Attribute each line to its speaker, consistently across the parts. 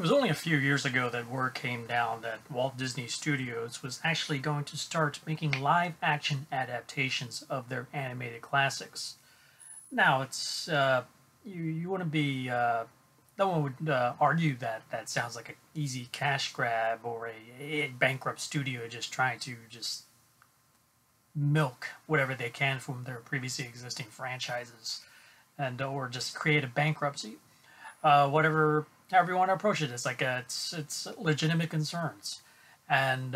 Speaker 1: It was only a few years ago that word came down that Walt Disney Studios was actually going to start making live-action adaptations of their animated classics. Now, you wouldn't be no one would argue that that sounds like an easy cash grab or a bankrupt studio just trying to just milk whatever they can from their previously existing franchises, and or just create a bankruptcy. Whatever, however you want to approach it, it's legitimate concerns. And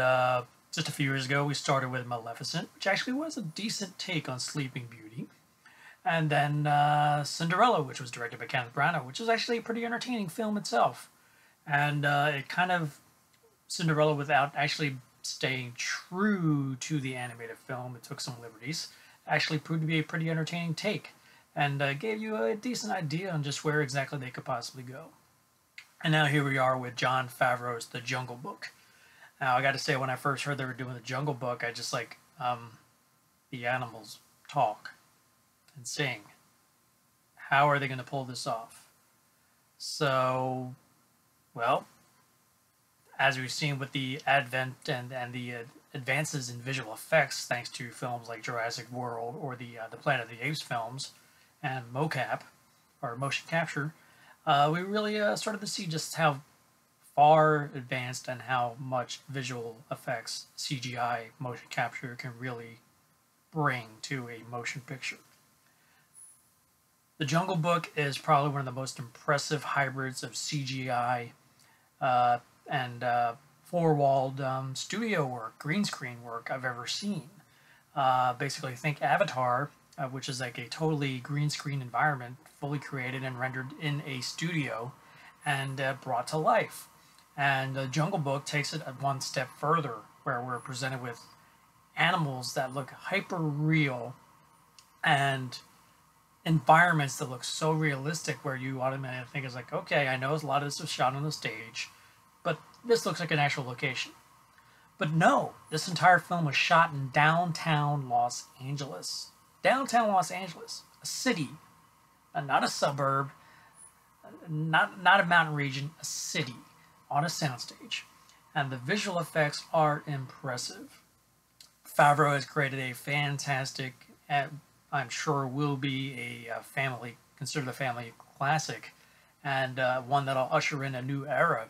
Speaker 1: just a few years ago, we started with Maleficent, which actually was a decent take on Sleeping Beauty. And then Cinderella, which was directed by Kenneth Branagh, which is actually a pretty entertaining film itself. And it kind of Cinderella without actually staying true to the animated film. It took some liberties. Actually proved to be a pretty entertaining take, and gave you a decent idea on just where exactly they could possibly go. And now here we are with Jon Favreau's The Jungle Book. Now I got to say, when I first heard they were doing The Jungle Book, I just the animals talk and sing. How are they going to pull this off? So, well, as we've seen with the advent and the advances in visual effects, thanks to films like Jurassic World or the Planet of the Apes films and mocap or motion capture, we really started to see just how far advanced and how much visual effects CGI motion capture can really bring to a motion picture. The Jungle Book is probably one of the most impressive hybrids of CGI and four-walled studio work, green screen work I've ever seen. Basically, think Avatar, which is like a totally green screen environment, fully created and rendered in a studio and brought to life. And the Jungle Book takes it one step further, where we're presented with animals that look hyper real and environments that look so realistic, where you automatically think it's like, okay, I know a lot of this was shot on the stage, but this looks like an actual location. But no, this entire film was shot in downtown Los Angeles. Downtown Los Angeles, a city, not a suburb, not a mountain region, a city on a soundstage. And the visual effects are impressive. Favreau has created a fantastic, I'm sure will be a considered a family classic, and one that'll usher in a new era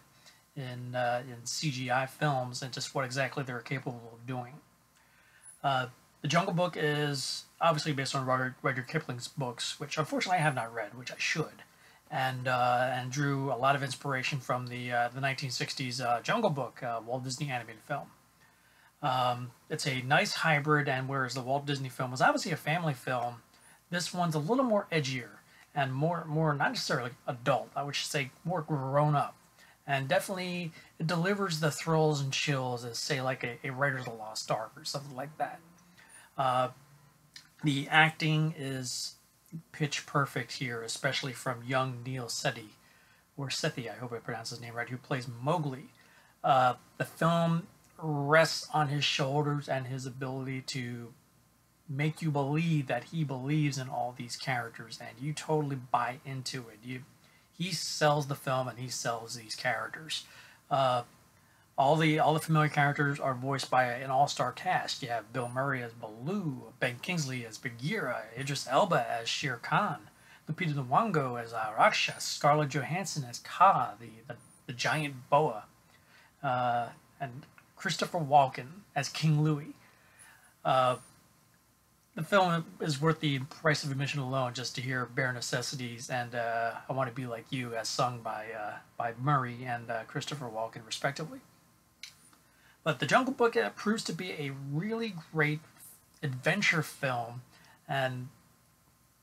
Speaker 1: in CGI films and just what exactly they're capable of doing. The Jungle Book is obviously based on Rudyard Kipling's books, which unfortunately I have not read, which I should, and drew a lot of inspiration from the 1960s Jungle Book, Walt Disney animated film. It's a nice hybrid, and whereas the Walt Disney film was obviously a family film, this one's a little more edgier and more not necessarily adult, I would say more grown up. And definitely it delivers the thrills and chills as, say, like a Raiders of the Lost Ark or something like that. The acting is pitch perfect here, especially from young Neil Sethi, or Sethi, I hope I pronounced his name right, who plays Mowgli. The film rests on his shoulders and his ability to make you believe that he believes in all these characters, and you totally buy into it. He sells the film and he sells these characters. All the familiar characters are voiced by an all-star cast. You have Bill Murray as Baloo, Ben Kingsley as Bagheera, Idris Elba as Shere Khan, Lupita Nyong'o as Rakshas, Scarlett Johansson as Kaa, the giant boa, and Christopher Walken as King Louie. The film is worth the price of admission alone just to hear Bare Necessities and I Want to Be Like You as sung by Murray and Christopher Walken respectively. But The Jungle Book proves to be a really great adventure film, and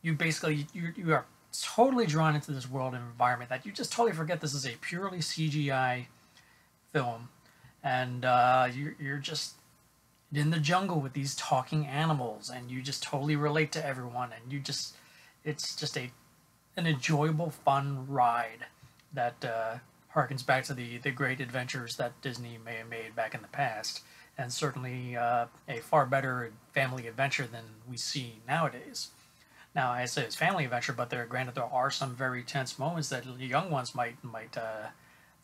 Speaker 1: you are totally drawn into this world and environment that you just totally forget this is a purely CGI film, and you're just in the jungle with these talking animals, and you just totally relate to everyone, and it's just an enjoyable, fun ride that harkens back to the great adventures that Disney may have made back in the past, and certainly a far better family adventure than we see nowadays. Now, I say it's family adventure, but granted there are some very tense moments that the young ones might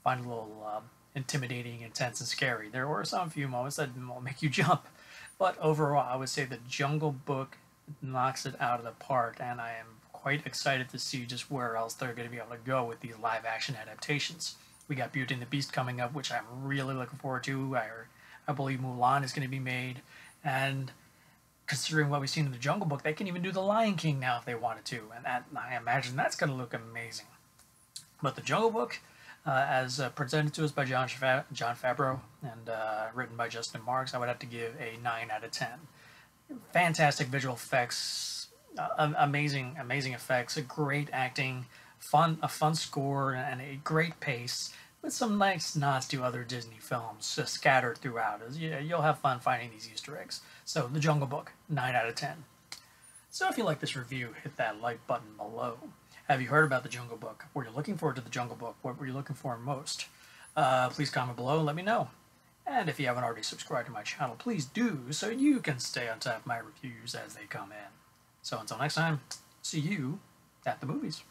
Speaker 1: find a little intimidating, intense, and scary. There were some few moments that will make you jump, but overall, I would say the Jungle Book knocks it out of the park, and I am quite excited to see just where else they're going to be able to go with these live-action adaptations. We got Beauty and the Beast coming up, which I'm really looking forward to. I believe Mulan is going to be made, and considering what we've seen in the Jungle Book, they can even do the Lion King now if they wanted to, and I imagine that's going to look amazing. But the Jungle Book, as presented to us by Jon Favreau and written by Justin Marks, I would have to give a 9 out of 10. Fantastic visual effects, amazing effects, a great acting, a fun score, and a great pace with some nice nods to other Disney films scattered throughout. You'll have fun finding these Easter eggs. So, The Jungle Book, 9 out of 10. So if you like this review, hit that like button below. Have you heard about The Jungle Book? Were you looking forward to The Jungle Book? What were you looking for most? Please comment below and let me know. And if you haven't already subscribed to my channel, please do, so you can stay on top of my reviews as they come in. So until next time, see you at the movies.